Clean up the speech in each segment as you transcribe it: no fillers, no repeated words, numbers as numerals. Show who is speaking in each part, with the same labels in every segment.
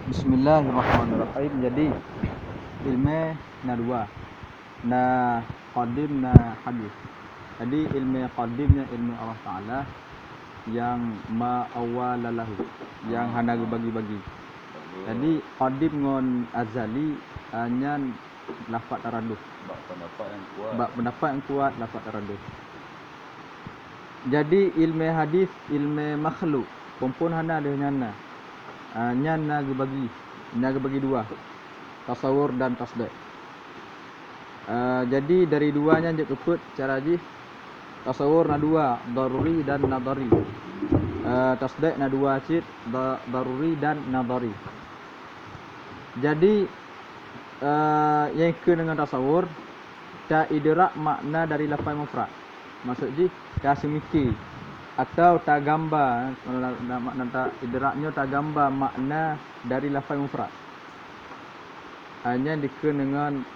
Speaker 1: Bismillahirrahmanirrahim. Jadi ilmu na dua, na qadim na hadis. Jadi ilmu qadimnya ilmu Allah Taala yang ma'awalalahu, yang hana bagi-bagi. Jadi qadim ngon azali hanya lafaz taraduf. Bab pendapat yang kuat lafaz taraduf. Jadi ilmu hadis ilmu makhluk kompon hana ada nyana. Nyana bagi dua, tasawur dan tasdik. Jadi dari duanya je keput cara ji tasawur na dua, daruri dan nadari. Tasdik na dua cit, daruri dan nadari. Jadi yang ke dengan tasawur ta idrak makna dari lafaz mufrad. Maksud ji ta semiki atau ta gambar makna ta idraknya ta gambar makna dari lafaz mufrad. Hanya dikena dengan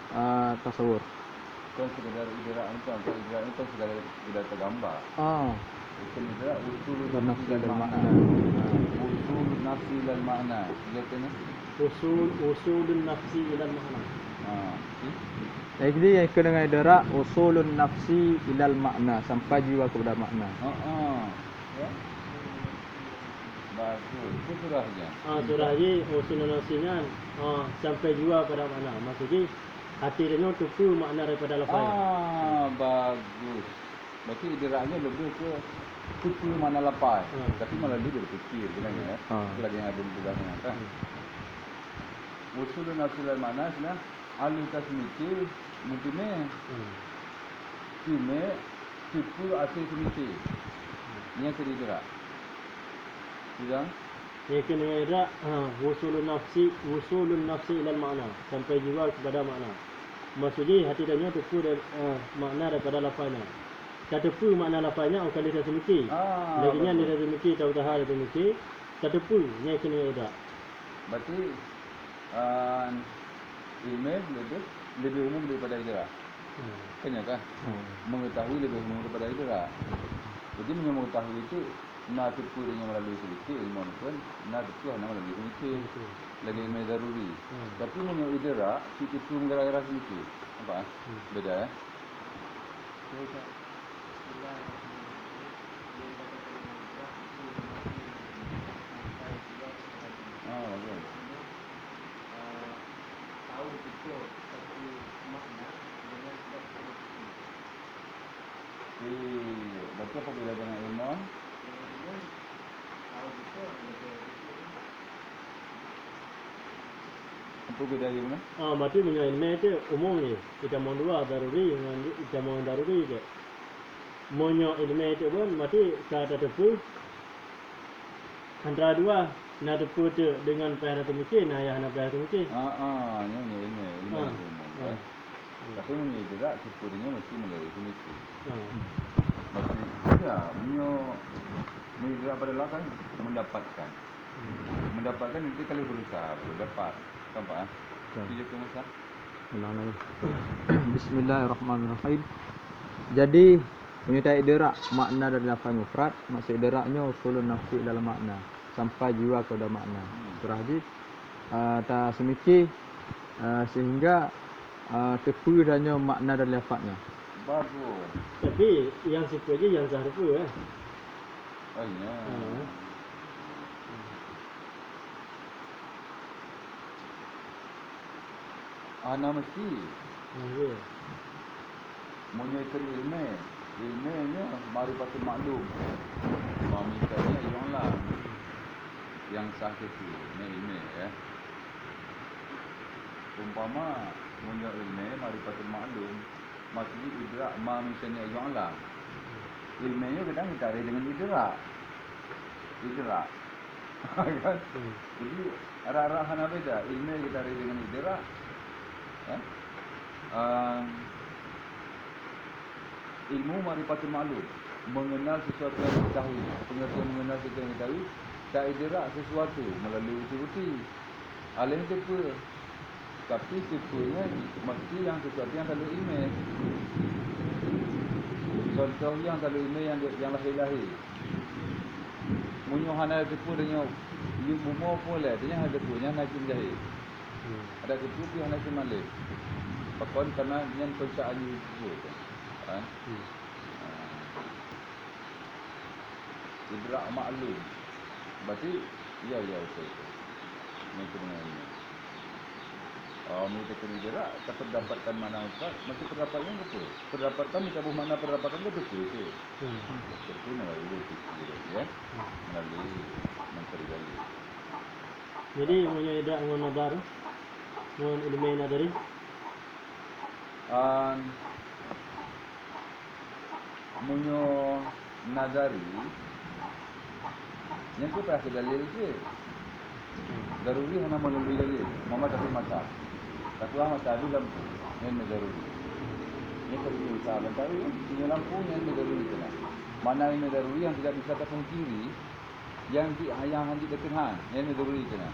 Speaker 1: tasawur.
Speaker 2: Bukan sekadar idrak itu sekadar tergambar. Bukan idrak usul nafsi dan makna. Usul nafsi dan makna. Lihatnya.
Speaker 3: Usul nafsi dan makna.
Speaker 1: Jadi yang kena dengan idrak usulun nafsi ilal makna, sampai jiwa kepada makna.
Speaker 2: Ya. Bagus. Itu surahnya.
Speaker 3: Surah ni usulun nafsinya sampai jiwa pada makna. Maksudnya hati dia tupu makna daripada lafaz.
Speaker 2: Bagus. Berarti idraknya lebih ke tupu mana lafaz. Tapi malah dia berfikir sebenarnya. Itu lagi yang ada di belakangnya kan. Usulun nafsi ilal makna sebenarnya alu tasmiti mungkinnya cuma tipu asal semiti ini yang terdirak tidak
Speaker 3: Ia kena idrak usulun nafsi ilal makna, sampai jiwa kepada makna. Maksudnya hati dia tepu makna daripada lafaznya. Tak tepu makna lafaznya orang dia semiti. Laginya dia semiti tahu dah dia semiti. Tak tepu nya kena idrak.
Speaker 2: Berarti ilmu lebih umum daripada idrak. Kan ya kan? Mengetahui lebih umum daripada idrak. Jadi mengetahui itu nak tipu dengan melalui sedikit ilmu pun nak tipu hanya melalui sedikit lagi ilmu daruri. Tapi mengenai idrak si tipu gara-gara sedikit. Apa? Beda ya? Bagus.
Speaker 3: Tahu betul satu makna dengan sebab
Speaker 2: Berarti apa beda dengan ilmu?
Speaker 3: tahu betul
Speaker 2: Apa beda ilmu?
Speaker 3: berarti punya ilmu itu umum ni. Kita mau dua daruri dengan kita mau daruri je. Monyo ilmu itu pun berarti kata tepu antara dua nak tepu tu dengan pihak tu mungkin ayah nak pihak tu mungkin.
Speaker 2: Ini ilmu. Tapi mengenai idrak tipu dengan mesti melalui sedikit. Maksudnya idrak pada lah kan mendapatkan itu kalau berusaha dapat nampak dia ke masa
Speaker 1: Bismillahirrahmanirrahim. Jadi menyertai idrak makna dari lafaz mufrad, maksud idraknya usulun nafsi dalam makna, sampai jiwa kepada makna. Surah hadis ta semiki sehingga tepu danya makna dari lafaznya.
Speaker 2: bagus.
Speaker 3: Tapi yang siapa je yang sah tepu
Speaker 2: Ya. Ana mesti menyetir ilmunya marifatul maklum. Mamikanya yang lah yang sah itu ilmu ya. Umpama punya ilmu marifatul maklum, maksudnya idrak manusianya yang lah. Ilmunya kadang kita ada dengan idrak. Kan? Jadi arah-arahan apa beda? Ilmu kita ada dengan idrak. Ilmu marifatul maklum, mengenal sesuatu yang diketahui. Pengertian mengenal sesuatu yang diketahui, tak idrak sesuatu melalui uti-uti. Alim tipu. Tapi tipunya mesti yang sesuatu yang selalu ilmu. Contoh yang selalu ilmu yang lahir-lahir. Munyo hana kepu dengan yu bumo pole dia ada punya Hakim Jahil. Ada kepu pi hana Malik. Pakon karena yang pencaan itu kan. Idrak maklum. Berarti ya betul. Ini dengan ini. Mereka kena jerak, tak terdapatkan mana empat, masih pendapatnya betul. Pendapatan kita mana pendapatan itu betul itu. Betul melalui itu ya, melalui menteri gali.
Speaker 3: Jadi punya idak dengan nadar, dengan ilmu nadari.
Speaker 2: Munyo nadari, yang tu pasti dalil je. Daruri hanya melalui dalil. Mama tapi masa. Taklah masa di lampu yang daruri. Ini perlu usaha tapi punya lampu yang daruri tu lah. Mana yang daruri yang tidak bisa terpungkiri, yang hanya dekat yang daruri tu lah.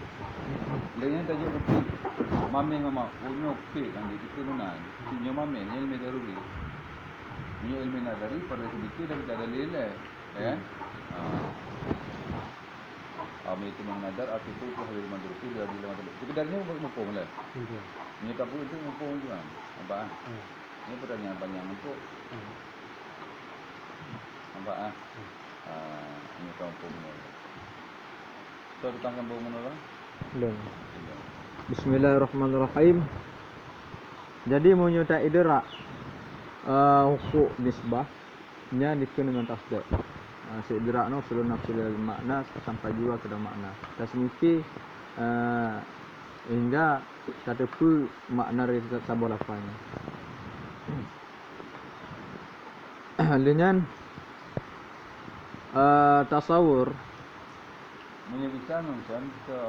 Speaker 2: Lainnya tajuk bukti. Mame mama punya bukti kan itu mana. Punya mame yang daruri. Ini ilmu nadari pada sedikit dan tidak dalil ya. Kami itu mengadar arti itu hari mandiri dari lama terlalu. Sebenarnya mumpung lah. Ini tak pun itu mumpung juga. Apa? Ini pertanyaan panjang untuk. Apa? Ini kampung ni. So tentang kampung mana?
Speaker 1: Belum. Bismillahirrahmanirrahim. Jadi menyutai idrak hukuk nisbah nya dikena dengan tasdid. Seidrak no usulun nafsi lil makna sampai jiwa ke dalam makna. Tasmiki hingga kata pu makna dari sabah lafaznya. Dengan tasawur
Speaker 2: Menyebutkan macam ke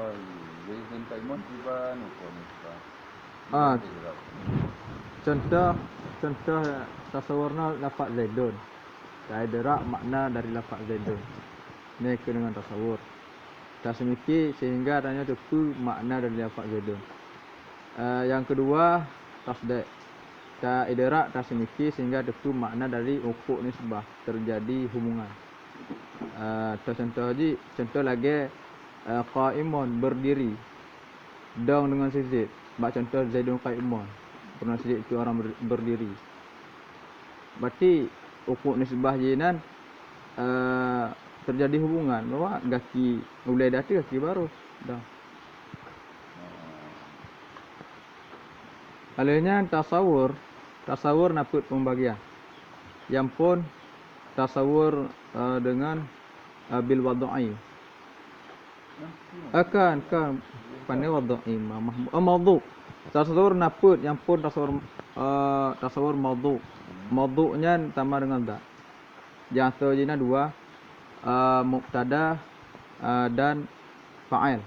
Speaker 2: Zaidun Taimon tiba nukon tiba.
Speaker 1: Contoh tasawurna lafaz Zaidun. Idrak makna dari lafaz Zaidun. Ini dengan tasawur. Tasmiki sehingga adanya tepu makna dari lafaz Zaidun. Yang kedua tasdid. Idrak tasmiki sehingga tepu makna dari hukuk nisbah terjadi hubungan. Contoh lagi qaimun berdiri. Dong dengan sizid. Bak contoh Zaidun qaimun. Pernah sizid itu orang berdiri. Berarti hukuk nisbah jinan terjadi hubungan bahwa kaki mulai dati kaki baru dah. Alanya tasawur naput pembagian. Yang pun tasawur dengan bil wadai. Kan pandai wadai mawdu. Tasawur naput yang pun tasawur mawdu. Mawdu'nya sama dengan dak. Yang terjadinya dua mubtada dan fa'il.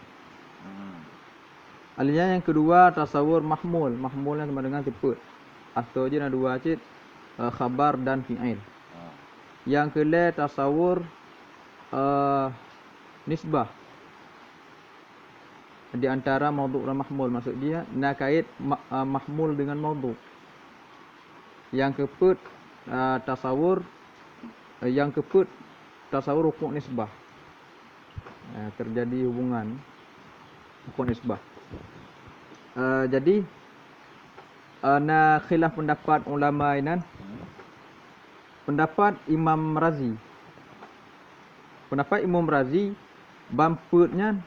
Speaker 1: Alnya yang kedua tasawur mahmul. Mahmulnya sama dengan tiput. Atau je dua cit khabar dan fi'il. Yang kedua tasawur nisbah. Di antara mawdu' dan mahmul, maksud dia nak kait mahmul dengan mawdu'. Yang keput tasawur hukuk nisbah. Terjadi hubungan hukuk nisbah. Jadi khilaf pendapat ulama ini. Pendapat Imam Razi. Pendapat Imam Razi bamputnya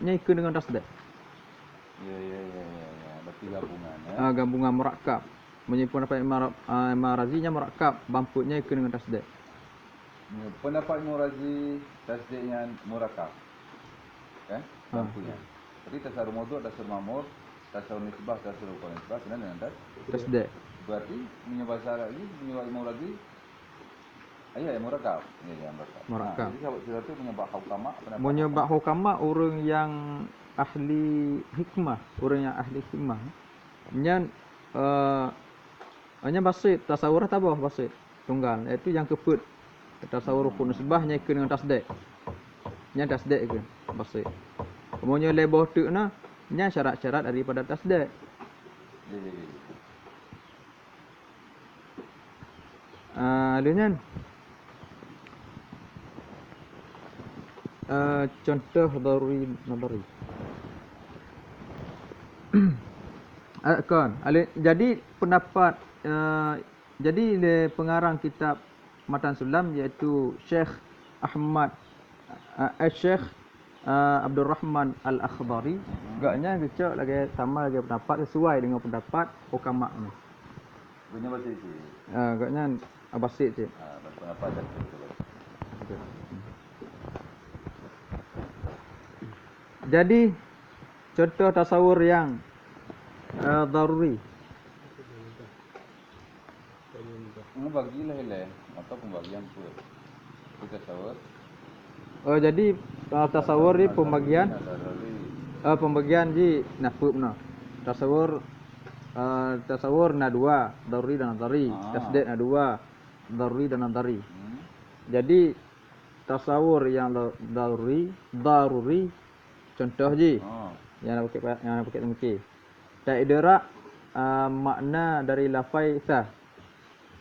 Speaker 1: ikut dengan tasdid.
Speaker 2: Ya. Berarti gabungan ya.
Speaker 1: Gabungan murakkab. Menyebut pendapat Imam Razi nya murakkab, bamputnya ikut dengan tasdid.
Speaker 2: Pendapat Imam Razi tasdidnya murakkab. Kan? Bampunya. Jadi tasawur mawdu', tasawur mamur, tasawur nisbah, tasawur hukuk nisbah kena dengan
Speaker 1: tasdid.
Speaker 2: Berarti menyebut bahasa lagi menyebut Imam Razi yang murakkab. Ya,
Speaker 1: Murakkab.
Speaker 2: Jadi sahabat sila tu menyebut hukama,
Speaker 1: menyebut hukama orang yang ahli hikmah, nya hanya basit, tasawur tak apa basit. Tunggal, iaitu yang keput. Tasawur hukuk nisbahnya ikut dengan tasdid. Nya tasdid ke basit. Kemudian lebih tu nya syarat-syarat daripada tasdid. Adanya Contoh daruri nadari. Kan. Jadi pendapat pengarang kitab Matan Sulam iaitu Syekh Ahmad Syekh Abdul Rahman Al-Akhdari. Agaknya kecok lagi sama lagi pendapat sesuai dengan pendapat ulama ni.
Speaker 2: Punya bahasa itu.
Speaker 1: Agaknya abasit je.
Speaker 2: Pendapat dan
Speaker 1: Jadi contoh tasawur yang daruri.
Speaker 2: bagilah ile atau pembagian pun. Kita tahu.
Speaker 1: Jadi tasawur ni pembagian ji nafub no. Tasawur na dua, daruri dan nadari. Tasdid na dua, daruri dan nadari. Jadi tasawur yang daruri contoh ji. Yang pakai mungkin. Tak idrak makna dari lafai sa.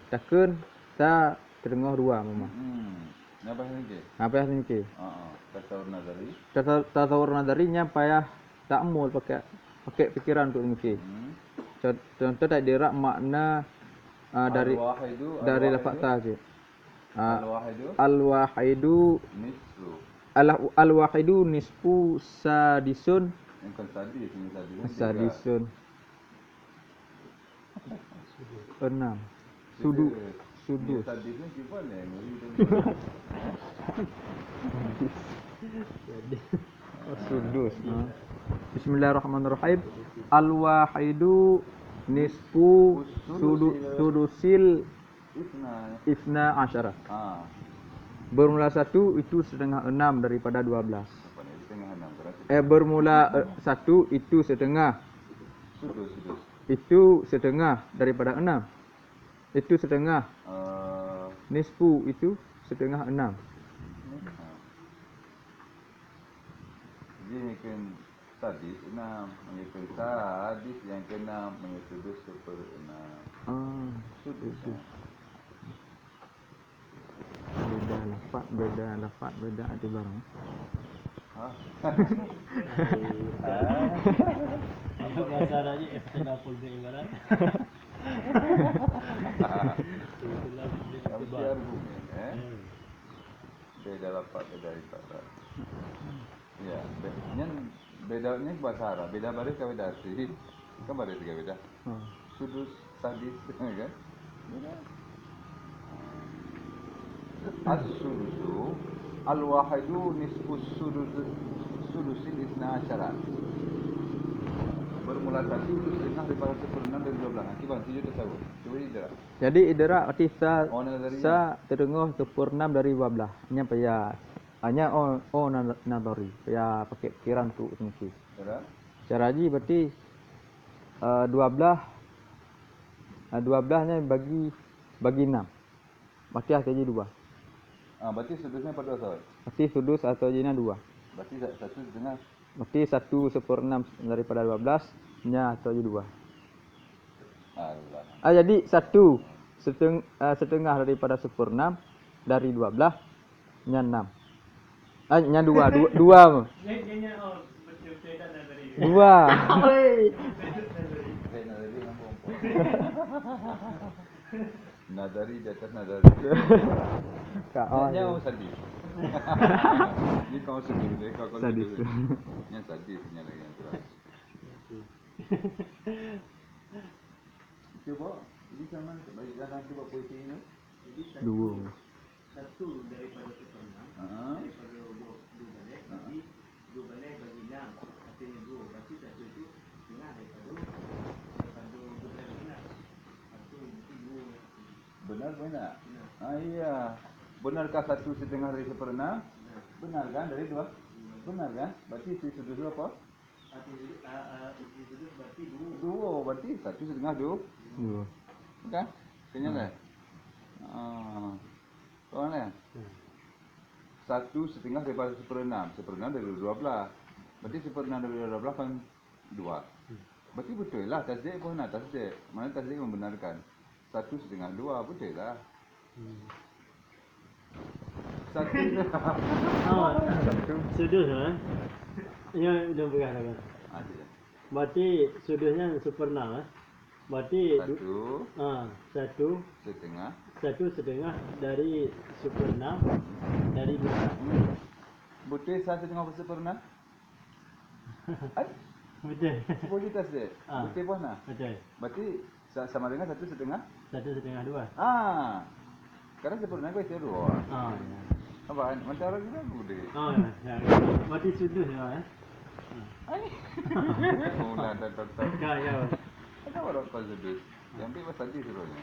Speaker 1: Takun sa terdengar dua mama.
Speaker 2: Apa yang ni?
Speaker 1: Apa yang ni?
Speaker 2: Tasawur nadari.
Speaker 1: Tasawur nadarinya payah takmul pakai fikiran untuk mungkin. Contoh tak idrak makna dari lafaz sa je. Al-wahidu
Speaker 2: nisfu.
Speaker 1: Al-wahidu nisfu sadisun.
Speaker 2: Yang kan sadis ini
Speaker 1: Sadisun. 6. Sudus.
Speaker 2: Sadis ni siapa ni?
Speaker 1: Sudus. Bismillahirrahmanirrahim. Al-wahidu nisfu sudusil Ifna asyara. Bermula 1 itu setengah 6 daripada 12. Bermula 1 itu setengah. Itu setengah daripada 6. Itu setengah. Nisfu itu setengah 6.
Speaker 2: Jadi kan sadis 6 menyentuh sadis yang kena menyentuh super 6. Sudus.
Speaker 1: Beda lafaz, beda arti barang.
Speaker 3: Apa bahasa Arabnya ikhtilaful ibarat.
Speaker 2: Apa argumen beda lafaz, beda ibarat. Ya, bedanya bahasa Arab, beda baris ke beda arti. Kan baris ke beda. Sudus sadis kan? Beda. As-sudusu al-wahidu nisfu sudusil isna asyara. Bermula 1 itu setengah daripada 1/6 dari 12. Nanti bang, tujuh tasawur. Cuba idrak.
Speaker 1: Jadi idrak arti sa terdengar 1/6 dari 12. Hanya payah. Hanya nadari. Payah pakai fikiran tu mungkin. Cara haji berarti 12 nya bagi 6. Berarti haji 2.
Speaker 2: Berarti sudusnya pada asal.
Speaker 1: Berarti sudus atau jina 2.
Speaker 2: Berarti 1/2.
Speaker 1: Berarti 1/6 daripada 12 nya atau 2.
Speaker 2: Allah.
Speaker 1: Jadi 1 setengah daripada 1/6 dari 12 nya 6. Nya 2. 2. 2.
Speaker 2: Nadari di atas nadari.
Speaker 1: Kau
Speaker 2: sadis. Ni kau sedih, kau
Speaker 1: sadis.
Speaker 2: Yang sadisnya lagi yang keras. Cuba, jadi sama bagi jangan cuba puisi ini.
Speaker 1: 2.
Speaker 3: 1 daripada 1/6. Daripada 2 balik. Jadi 2 balik bagi 6. Artinya 2. Berarti 1 itu setengah daripada 2 balik benar. 1 mesti 2.
Speaker 2: Benar. Iya. Benarkah 1/2 dari 1/6? Benar kan dari 2? Benar kan? Berarti isi sudut apa?
Speaker 3: Isi sudut berarti
Speaker 2: 2. Berarti 1/2 2. Kan? Kenyal. Tuan kan? 1/2 daripada 1/6. 1/6 dari 12. Berarti 1/6 dari 12 kan 2. Berarti betul lah. Tasdik pun nak tasdik. Mana tasdik membenarkan? 1/2 2 betul lah. Satu tu.
Speaker 3: Suduh Ya, dah berah dah kan.
Speaker 2: Ada.
Speaker 3: Berarti suduhnya superenam Berarti
Speaker 2: Satu
Speaker 3: satu setengah dari superenam dari 12.
Speaker 2: Betul 1.5 Ay,
Speaker 3: Betul.
Speaker 2: 10 juta saja. Betul pun nah.
Speaker 3: Betul.
Speaker 2: Berarti sama dengan 1.5.
Speaker 3: 1,5 2.
Speaker 2: Sekarang sempurna kau itu 2.
Speaker 3: Ya.
Speaker 2: Apa? Macam orang juga bude.
Speaker 3: Ya. Berarti suduh ya.
Speaker 2: Mula dah doktor.
Speaker 3: Ya.
Speaker 2: Ada orang kau sudut. Yang pergi pasal di suruhnya.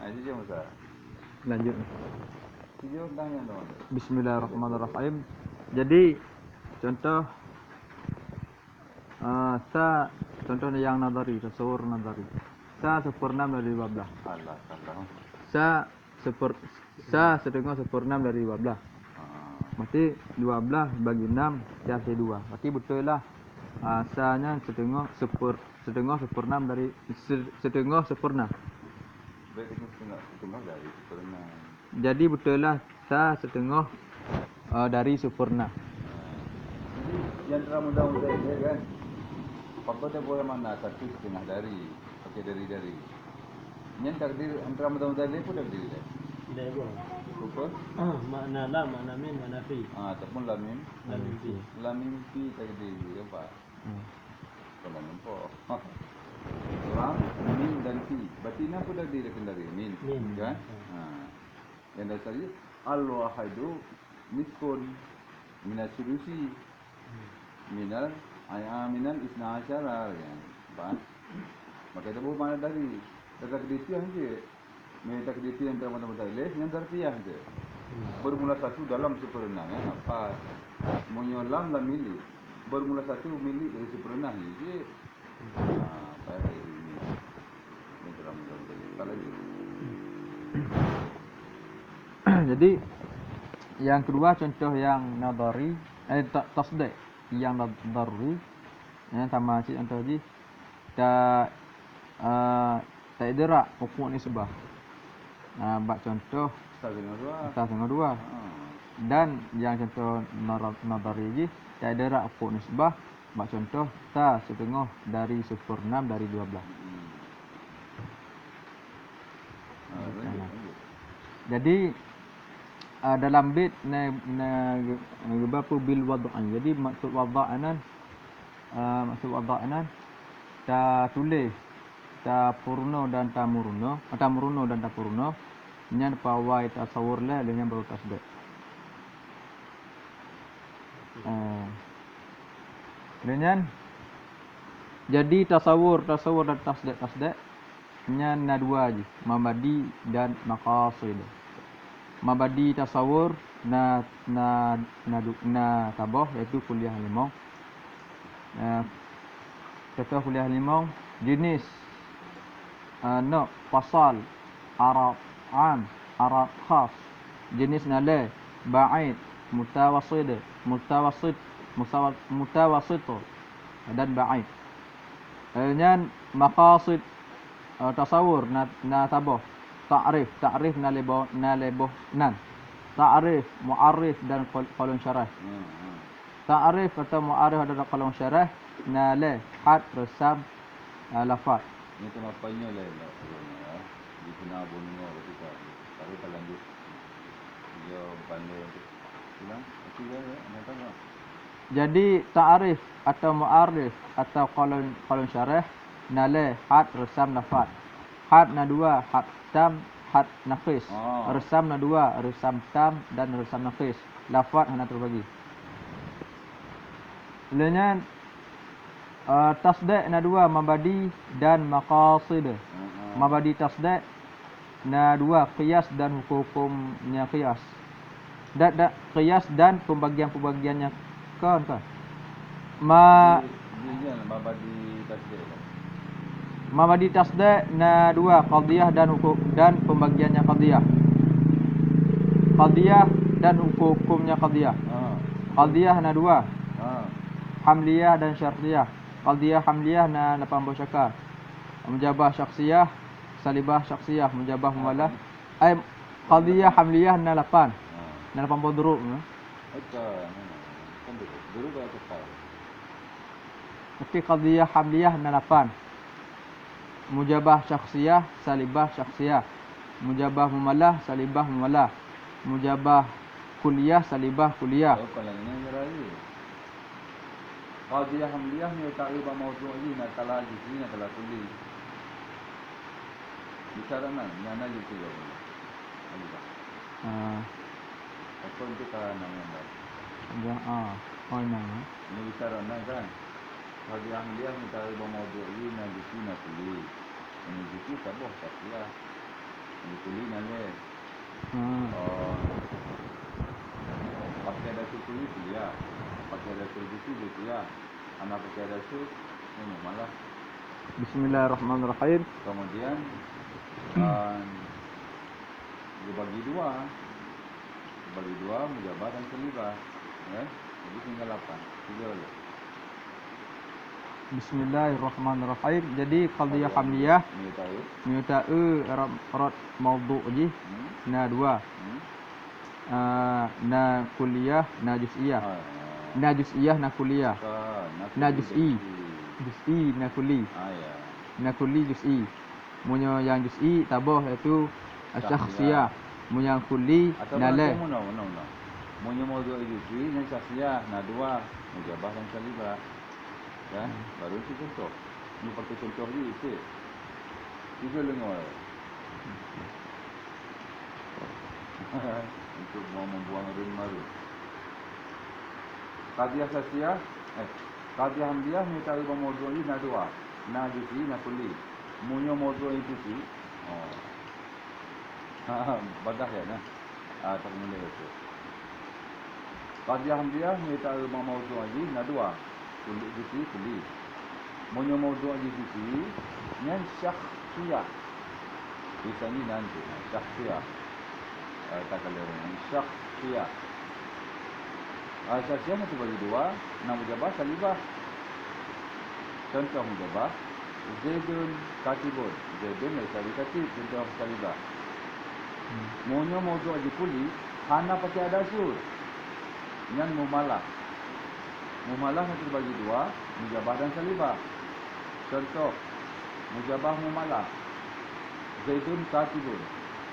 Speaker 2: Ini dia masa.
Speaker 1: Lanjut.
Speaker 2: Dia tanya dong.
Speaker 1: Bismillahirrahmanirrahim. Jadi contoh contohnya yang nadari, tasawur nadari. Sa seperenam dari 12.
Speaker 2: Allah.
Speaker 1: Sa setengah seperenam dari 12. Berarti 12 bagi 6 kasih 2. Berarti betul lah. Sa-nya setengah seperenam dari setengah seperenam.
Speaker 2: Baik setengah dari seperenam.
Speaker 1: Jadi betul lah sa setengah dari seperenam.
Speaker 2: Jadi yang dalam undang-undang ini kan, apa dia boleh mana 1/2 dari, pakai dari. Yang takdir antara undang-undang ini pun takdir dia.
Speaker 3: Tidak boleh.
Speaker 2: Rupa?
Speaker 3: Makna la, makna min, makna fi.
Speaker 2: Ataupun lamim.
Speaker 3: Lamim fi.
Speaker 2: Lamim fi takdir dia apa? Kalau nampak. Lam, min dan fi. Berarti ini pun takdir dia kendari min. Kan? Yang dasarnya al-wahadu miskun minal sulusi minal isna asyara kan. Faham? Maka itu bukan mana dari takdir itu yang je. Mereka takdir itu yang teman-teman yang darfiyah je. Bermula satu dalam seperenam ya. Apa? Menyolam lah milik. Bermula satu milik dari seperenam ni. Jadi baik ini. Ini dalam kalau itu.
Speaker 1: Jadi yang kedua contoh yang nadari tasdid yang daruri yang sama si contoh ji tak idrak hukum nisbah. Bak contoh setengah dua. Dan yang contoh nadari ji tak idrak hukum nisbah. Bak contoh ta setengah dari 1/6 dari 12. Jadi dalam bait beberapa bil wad'an. Jadi maksud wad'anan ta tulis ta purno dan ta murno dan ta purno nya pawai tasawur la dengan baru tasdid. Dengan jadi tasawur dan tasdid nya dua je, mabadi dan maqasid. Mabadi tasawur na tabah iaitu kuliah limau. Kata kuliah limau jenis fasal, arab am, arab khas. Jenis nala, ba'id, mutawassit dan ba'id. Dengan maqasid tasawur na tabah. Ta'rif na leboh nan. Ta'rif, mu'arrif dan qalun syarah. Ta'rif atau mu'arrif adalah qalun syarah na la had resam lafaz.
Speaker 2: Ini tu apanya lah di kena bunga ketika kalau kita lanjut dia pandai bilang itu ya nak tahu.
Speaker 1: Jadi ta'rif atau mu'arrif atau qalun syarah na la had resam lafaz. Had na dua, had tam, had nafis. Resam na dua, resam tam dan resam nafis. Lafaz hanya terbagi. Dengan tasdid na dua, mabadi dan maqasid. Mabadi tasdid na dua, qiyas dan hukumnya qiyas. Qiyas dan pembagian-pembagiannya kan.
Speaker 2: Mabadi tasdid.
Speaker 1: Mabadi tasdid na dua, qadiyah dan hukum dan pembagiannya qadiyah. Qadiyah dan hukumnya qadiyah. Qadiyah na dua. Hamliyah dan syartiyah. Qadiyah hamliyah na 80 syakar. Mujabah syaksiyah, salibah syaksiyah, mujabah muwalah. Qadiyah hamliyah na 8.
Speaker 2: Ha.
Speaker 1: Na 80 duruk.
Speaker 2: Akan. Kan betul. Dulu dah tekal.
Speaker 1: Okey, qadiyah hamliyah na 8. Mujabah syakhsiyah, salibah syakhsiyah. Mujabah mumalah, salibah mumalah. Mujabah kuliah, salibah kuliah.
Speaker 2: Oh, kalau ini yang raya. Qadiyah hamliyah ni ta'rif mawdu' ni nak kalah juz'i nak kalah kulli. Bicara mana juz'i dia. Alhamdulillah. Apa itu kalah namanya?
Speaker 1: Ya, oh nah.
Speaker 2: Ini bicara kan. Qadiyah hamliyah ni ta'rif mawdu' ni nak juz'i nak kulli. Ini juz'i tabah tak lah. Ini kulli nak Oh. Pakai dasar kulli kuliah. Pakai dasar juz'i kuliah. Anak pakai dasar ini malah.
Speaker 1: Bismillahirrahmanirrahim.
Speaker 2: Kemudian dibagi dua mujabah dan salibah, ya. Jadi tinggal 8. 3 lagi.
Speaker 1: Bismillahirrahmanirrahim. Jadi qadiyah hamliyah
Speaker 2: Ni tahu.
Speaker 1: miuta'u rad mawdu' ji na 2. Na kuliah, na juz'iyah. Na juz'iyah, na kuliah. Na juz'i. Juz'i na kuli.
Speaker 2: Ya.
Speaker 1: Na kuli juz'i. Munyo yang juz'i tabah iaitu syakhsiyah. Munyo yang kuli
Speaker 2: Atau
Speaker 1: na la.
Speaker 2: mana. Munyo mawdu' juz'i yang syakhsiyah, na 2 mujabah dan salibah. Kan? Baru itu contoh. Ini pakai contoh ni sikit. 3 lengan. Untuk mau membuang rim-maru. Qadiyah syakhsiyah, qadiyah hamliyah ni ta'rif mawdu' ni na 2. Na juz'i na kulli. Munyo mawdu' juz'i. Badah ya nah. Tak boleh itu. Qadiyah hamliyah ni ta'rif mawdu' ni na 2. Kulli juz'i kulli. Munyo mawdu' juz'i ni syakhsiyah. Bisa ni nanti syakhsiyah. Tak kalau syakhsiyah. Syakhsiyah itu bagi 2, na mujabah salibah. Contoh mujabah, Zaidun katibun. Zaidun laisa katib, contoh salibah. Munyo mawdu' kulli, hana pakai ada sur. Yang mumalah. Mumalah itu bagi 2, mujabah dan salibah. Contoh mujabah mumalah. Zaidun katibun.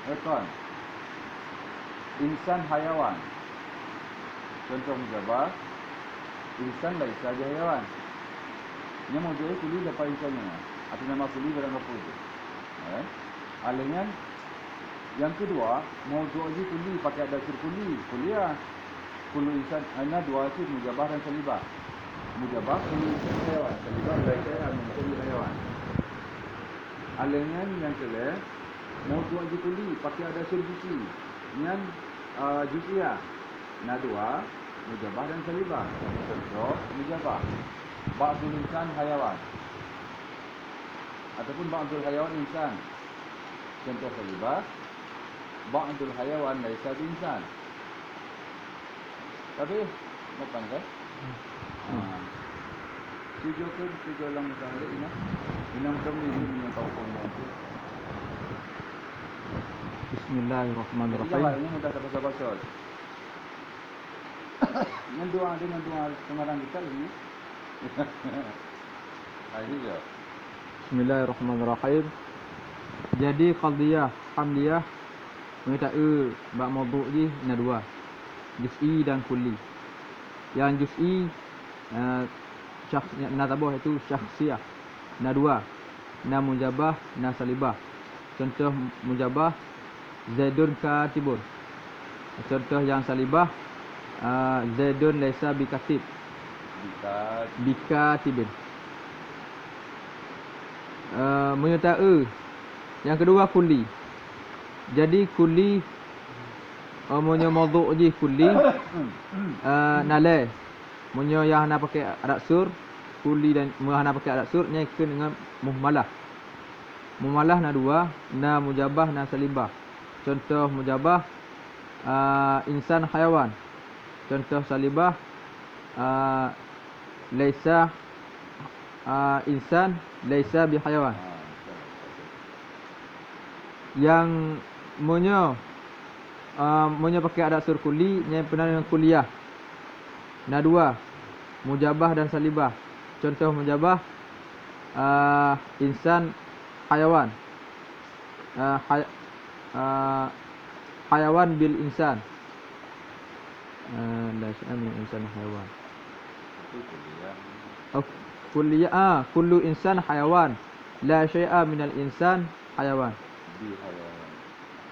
Speaker 2: Ekon. Insan hayawan. Contoh mujabah. Insan laisa hayawan. Yang mawdu' kulli dapat insannya. Atau nama kulli barang apa itu. Alihnya yang kedua, mawdu' kulli pakai ada sur kulli. Kuliah. Kullu insan ana 2 itu mujabah dan salibah. Mujabah kullu insan hayawan. Salibah laisa hayawan. Alihnya yang kedua, mawdu' kulli pakai ada sur juz'i. Yang juz'iyah. Na 2 mujabah dan salibah. Contoh mujabah. Ba'dul insan hayawan. Ataupun ba'dul hayawan insan. Contoh salibah. Ba'dul hayawan laisa insan. Tapi makan kan? Tujuh ke tujuh lang misalnya ini. Inam kami ini yang tahu itu.
Speaker 1: Bismillahirrahmanirrahim.
Speaker 2: Ini mudah terbaca-baca. Dengan doa pengarang kita ini. Ayo je.
Speaker 1: Bismillahirrahmanirrahim. Jadi qadiyah hamliyah miuta'u ba mawdu' ji na 2. Juz'i dan kulli. Yang juz'i na tabah itu syakhsiyah. Na 2. Na mujabah, na salibah. Contoh mujabah Zaidun katibun. Contoh yang salibah Zaidun laisa bikatib. Bikatibin. Menyertai yang kedua kulli. Jadi kulli munyo mawdu' ji kulli nalai. Munyo yang hana pakai adat sur kulli dan hana pakai adat sur nya ikut dengan muhmalah. Muhmalah na 2, na mujabah, na salibah. Contoh mujabah insan hayawan. Contoh salibah laisa insan laisa bihayawan. Yang munyo Punya pakai adat sur kuli yang pernah dengan kuliah. Nah, dua mujabah dan salibah. Contoh mujabah insan, hayawan. Hayawan bil insan. La syai'a min insan hayawan.
Speaker 2: Itu kuliah.
Speaker 1: Kullu insan hayawan. La syai'a minal insan hayawan.
Speaker 2: Di hayawan.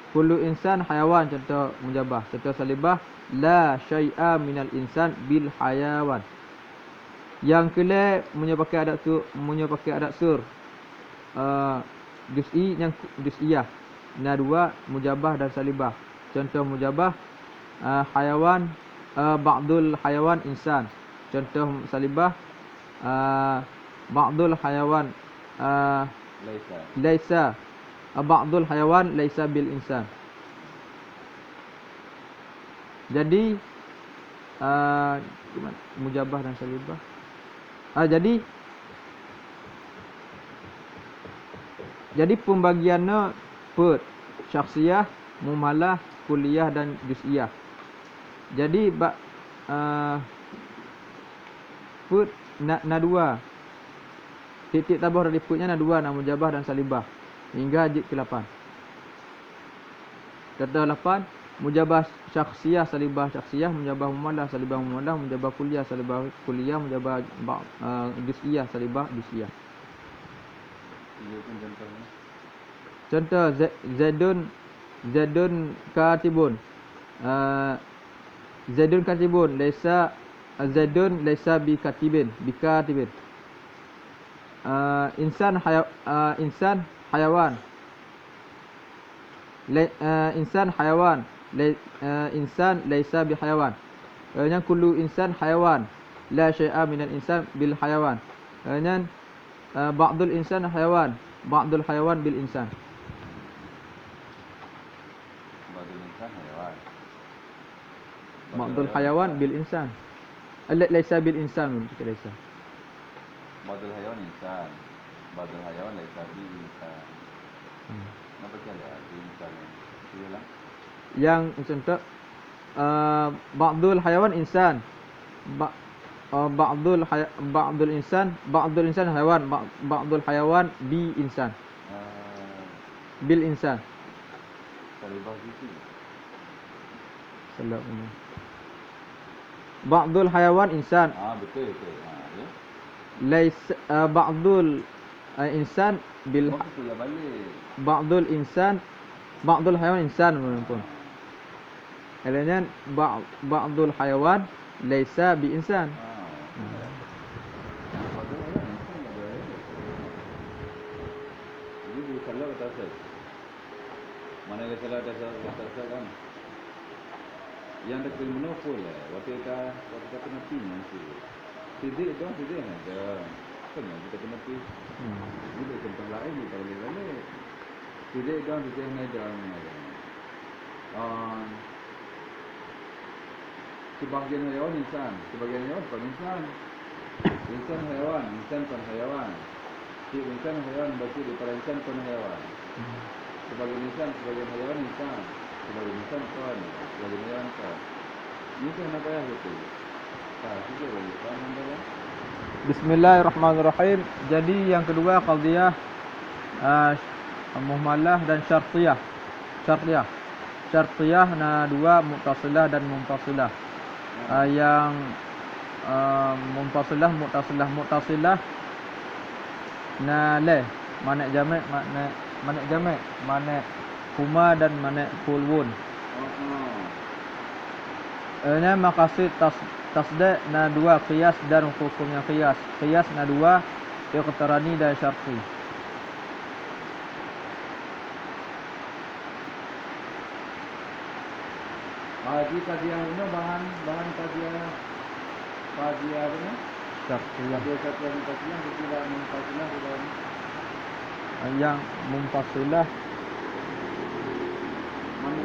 Speaker 1: Kullu insan hayawan, contoh mujabah. Contoh salibah, la syai'a minal insan bil hayawan. Yang kele pakai adat sur juz'i yang juz'iyah. Nah, dua mujabah dan salibah. Contoh mujabah hayawan, ba'dul hayawan insan. Contoh salibah ba'dul hayawan laisa ba'dul hayawan laisa bil insan. Jadi gimana? Mujabah dan salibah. Jadi pembagiannya syakhsiyah, mumalah, kuliah dan juz'iyah. Jadi na dua. Titik tabah dari putnya na dua, na mujabah dan salibah. Hingga jid ke-8. Contoh 8, mujabah syakhsiyah, salibah syakhsiyah, mujabah mumalah, salibah mumalah, mujabah kuliah, salibah kuliah, mujabah juz'iyah, salibah juz'iyah.
Speaker 2: Contohnya.
Speaker 1: Contoh Zaidun katibun. Zaidun katibun, Zaidun laisa bikatibin. Insan hayawan. Insan hayawan. Insan laisa bihayawan. Yang kullu insan hayawan. La syai'a minal insan bil hayawan. Yang ba'dul insan hayawan. Ba'dul hayawan bil insan.
Speaker 2: Ba'dul insan hayawan.
Speaker 1: Ba'dul hayawan bil insan. Laisa bil insan, laisa.
Speaker 2: Ba'dul hayawan insan. Ba'dul hayawan laisa bil insan. Kenapa salah di insan? Iyalah.
Speaker 1: Yang contoh ba'dul hayawan insan. Ba'dul insan hayawan. Ba'dul hayawan bi insan. Bil insan.
Speaker 2: Salibah gitu.
Speaker 1: Salam. Ba'dul hayawan insan.
Speaker 2: Betul.
Speaker 1: Ya. Ba'dul insan bil
Speaker 2: Betul ya balik.
Speaker 1: Ba'dul hayawan insan pun. Elanya ba'dul hayawan laisa bi insan.
Speaker 2: Jadi salah atau tak? Mana yang salah atau tak kan? Yang dekat monopol lah. Waktu kita kena pinjam sih. Tidak ada. Kena kita kena pinjam. Ini tempat lain kita boleh. Tidak ada. Sebagian hayawan insan, sebagian hayawan bukan insan. Insan hayawan, insan bukan hayawan. Si insan hayawan berarti daripada insan bukan hayawan. Sebagian insan, sebagian hayawan insan. Sebagian insan bukan, sebagian hayawan bukan. Ini kan apa ya itu? Kita boleh paham tak?
Speaker 1: Bismillahirrahmanirrahim. Jadi yang kedua qadhiyah muhmalah dan syartiyah. Syartiyah na dua, muttasilah dan muntasilah. Yang muttasilah na le manak jamak, manak huma dan manak kulwun. Nya maqasid tasdi' na dua, qiyas dan hukumnya qiyas. Qiyas na dua, iqtarani dan syarti.
Speaker 2: Jika dia guna bahan kajian apa ni?
Speaker 1: Syartiyah.
Speaker 2: Dia kata yang kajian tidak muntasilah dalam
Speaker 1: Yang muntasilah
Speaker 2: mana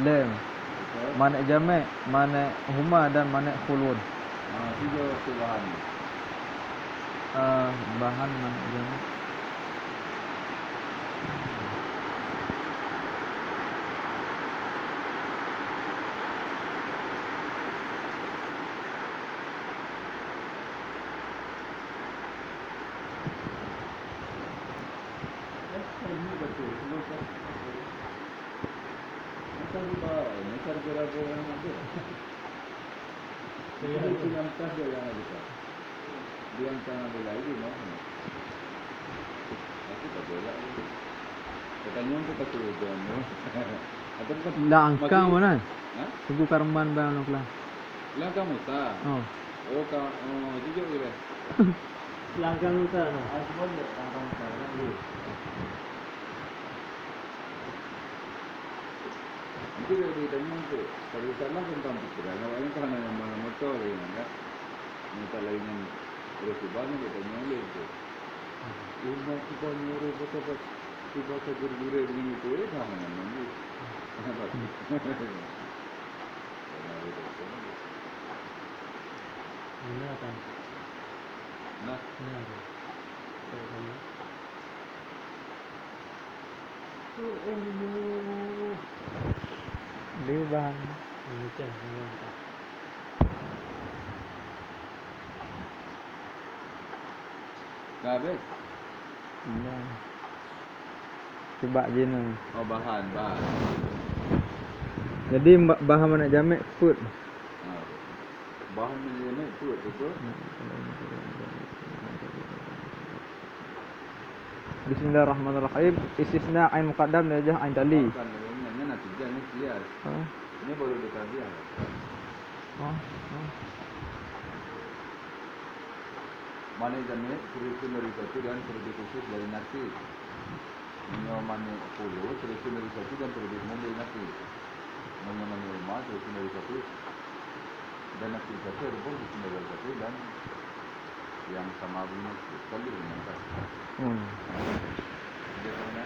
Speaker 1: le manak jamak, manak huma dan manak khulun.
Speaker 2: Tiga bahan.
Speaker 1: Bahan manak jamak.
Speaker 2: pasar berapa orang ada? Itu yang tas dia yang ada. Dia yang tanah bela itu mana? Aku tak bela. Katanya untuk keturunan. Atau bukan?
Speaker 1: Lah angkang mana?
Speaker 2: Hah?
Speaker 1: Suku karman bang nak lah.
Speaker 2: Lah kamu tak?
Speaker 1: Oh.
Speaker 2: Oh, itu juga kira.
Speaker 3: Langkang utara.
Speaker 2: Aku pun langkang utara. Itu dia ditanya tu. Kalau salah tentang pikiran, awalnya kerana yang mana motor ini enggak. Motor lain yang terus banyak dia tanya oleh itu. Rumah kita nyuruh betul tiba tergurau begini tu, sama yang mana? Kenapa?
Speaker 3: Mana kan?
Speaker 2: Nah,
Speaker 3: Mana kan?
Speaker 1: Dia bang.
Speaker 3: Ini kan.
Speaker 2: dah habis.
Speaker 1: Bang. Coba je ni.
Speaker 2: Oh, bahan.
Speaker 1: Jadi bahan mana jamek food.
Speaker 2: Bahan ni tu betul.
Speaker 1: Bismillahirrahmanirrahim. Istisna ain muqaddam najah ain tali.
Speaker 2: Kan ni nanti ni kias.
Speaker 1: Oh.
Speaker 2: Ini baru dikasih.
Speaker 1: Oh.
Speaker 2: Mana jamin kurikulum dari satu dan terlebih khusus dari nasi. Mana puluh kurikulum dari satu dan terlebih umum dari nasi. Mana rumah kurikulum dari satu dan nasi satu ada pun kurikulum dari satu dan yang sama bunyi sekali yang satu. Dia mana?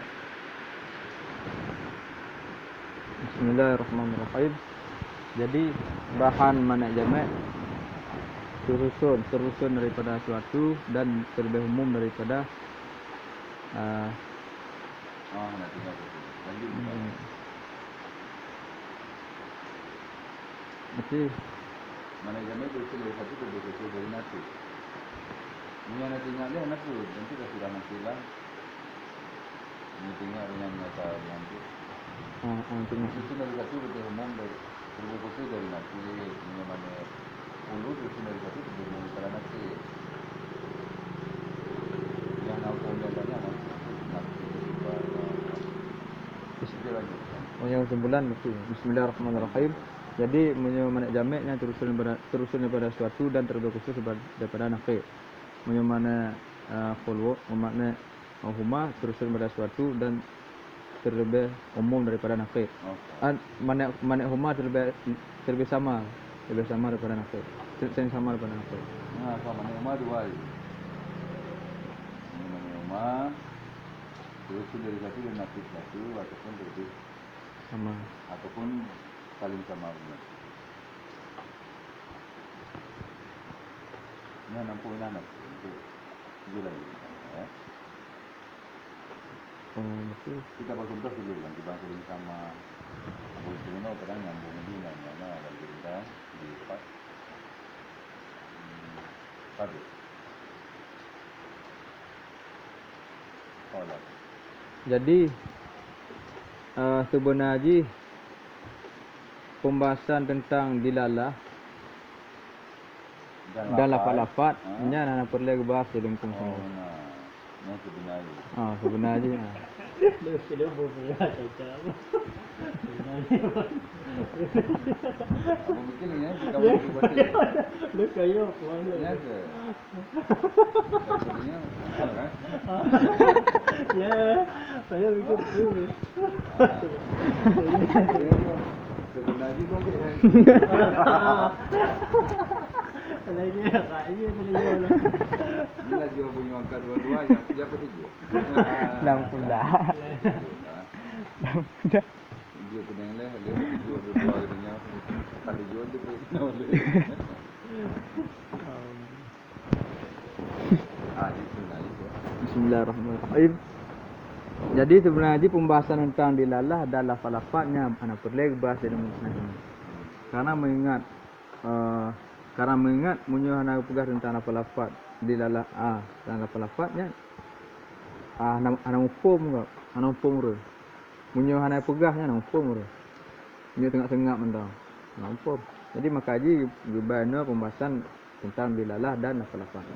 Speaker 1: Bismillahirrahmanirrahim. Jadi bahan mana jamek terusun daripada suatu dan terlebih umum daripada
Speaker 2: Nanti lanjut.
Speaker 1: Mesti
Speaker 2: Mana jamin kurikulum dari satu terlebih khusus dari nasi. Ini nanti nyala anak tu nanti dah sudah nasi lah. Ini tinggal dengan nyata nanti.
Speaker 1: untuk
Speaker 2: Itu dari satu lebih umum dari terlebih khusus dari nasi. Ini mana puluh itu dari satu lebih umum dari nasi. Yang nak umum dari nasi juga. Dia lanjut.
Speaker 1: yang sebulan mesti. Bismillahirrahmanirrahim. Jadi mana jameknya terusun daripada suatu dan terlebih khusus daripada nafi. Mana khulwu makna huma terusun daripada suatu dan terlebih umum daripada nafi. Mana huma terlebih sama daripada nafi. Sama daripada nafi.
Speaker 2: Nah, sama nama dua. Nama terusun dari satu dan nasi satu ataupun terlebih
Speaker 1: Sama.
Speaker 2: ataupun saling sama benar. Ini 60 anak untuk bulan ini.
Speaker 1: Mesti
Speaker 2: Kita bersumpah dulu nanti bangsa ini sama Bolsonaro kadang nyambung di mana lagi kita di Pak. Tadi. Olah.
Speaker 1: jadi sebenarnya pembahasan tentang dilalah dan lafaz-lafaz nya nak perlu bahas dalam semua.
Speaker 2: Nah, sebenarnya.
Speaker 1: Sebenarnya.
Speaker 3: Dia boleh cakap.
Speaker 2: Apa mungkin ni kita boleh buat ni.
Speaker 3: Lu kayu mana?
Speaker 2: Ya ke? Sebenarnya kan?
Speaker 3: Ya, saya mikir dulu.
Speaker 2: Sebenarnya tu kan.
Speaker 3: Lagi kayaknya beliau lah.
Speaker 2: Bila dia punya angkat dua-dua yang siapa tu?
Speaker 1: Dah.
Speaker 2: Dia pedang lah, dia jual dua katanya. Kalau jual dia boleh.
Speaker 1: Bismillahirrahmanirrahim. Jadi sebenarnya pembahasan tentang dilalah dan lafaz-lafaznya anak perlu bahas dalam musnad ini. Karena mengingat munyo anak pegang tentang lafaz-lafaz dilalah dan lafaz-lafaznya anak hukum enggak? Anak hukum re. Munyo anak pegahnya anak hukum re. Dia tengah sengap mentang. Nampak. Jadi makaji gubana pembahasan tentang bilalah dan lafaz-lafaz.